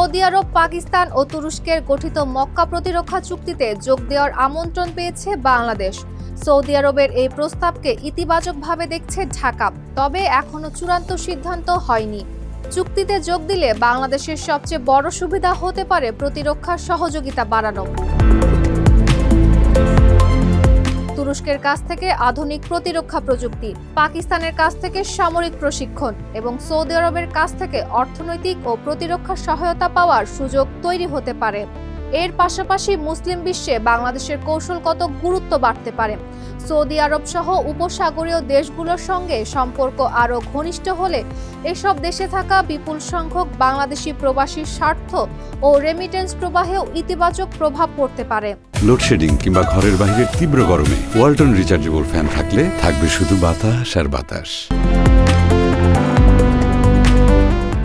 Saudi আরব, পাকিস্তান ও তুরস্কের গঠিত মক্কা প্রতিরক্ষা চুক্তিতে যোগ দেওয়ার আমন্ত্রণ পেয়েছে বাংলাদেশ। সৌদি আরবের এই প্রস্তাবকে ইতিবাচকভাবে দেখছে ঢাকা, তবে এখনো চূড়ান্ত সিদ্ধান্ত হয়নি। চুক্তিতে যোগ দিলে বাংলাদেশের সবচেয়ে বড় সুবিধা হতে পারে প্রতিরক্ষা সহযোগিতা বাড়ানো। তুরস্কের কাছ থেকে আধুনিক প্রতিরক্ষা প্রযুক্তি, পাকিস্তানের কাছ থেকে সামরিক প্রশিক্ষণ এবং সৌদি আরবের কাছ থেকে অর্থনৈতিক ও প্রতিরক্ষা সহায়তা পাওয়ার সুযোগ তৈরি হতে পারে। এর পাশাপাশি মুসলিম বিশ্বে বাংলাদেশের কৌশলগত গুরুত্ব বাড়তে পারে। সৌদি আরব সহ উপসাগরীয় দেশগুলোর সঙ্গে সম্পর্ক আরও ঘনিষ্ঠ হলে এসব দেশে থাকা বিপুল সংখ্যক বাংলাদেশি প্রবাসীর স্বার্থ ও রেমিটেন্স প্রবাহেও ইতিবাচক প্রভাব পড়তে পারে। লোডশেডিং কিংবা ঘরের বাইরের তীব্র গরমে ওয়ালটন রিচার্জেবল ফ্যান থাকলে থাকবে শুধু বাতাস আর বাতাস।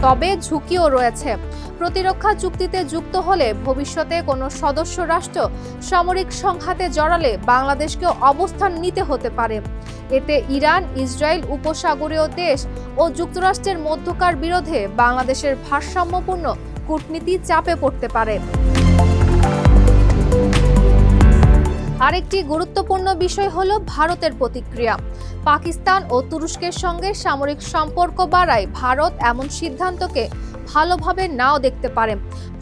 তবে ঝুঁকিও রয়েছে। প্রতিরক্ষা চুক্তিতে যুক্ত হলে ভবিষ্যতে কোনো সদস্য রাষ্ট্র সামরিক সংঘাতে জড়ালে বাংলাদেশকেও অবস্থান নিতে হতে পারে। এতে ইরান, ইসরায়েল, উপসাগরীয় দেশ ও যুক্তরাষ্ট্রের মধ্যকার বিরোধে বাংলাদেশের ভারসাম্যপূর্ণ কূটনীতি চাপে পড়তে পারে। আরেকটি গুরুত্বপূর্ণ বিষয় হলো ভারতের প্রতিক্রিয়া। পাকিস্তান ও তুরস্কের সঙ্গে সামরিক সম্পর্ক বাড়ায় ভারত এমন সিদ্ধান্তকে ভালোভাবে নাও দেখতে পারে।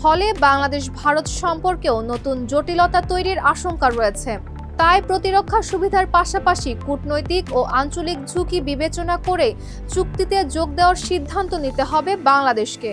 ফলে বাংলাদেশ ভারত সম্পর্কেও নতুন জটিলতা তৈরির আশঙ্কা রয়েছে। তাই প্রতিরক্ষা সুবিধার পাশাপাশি কূটনৈতিক ও আঞ্চলিক ঝুঁকি বিবেচনা করে চুক্তিতে যোগ দেওয়ার সিদ্ধান্ত নিতে হবে বাংলাদেশকে।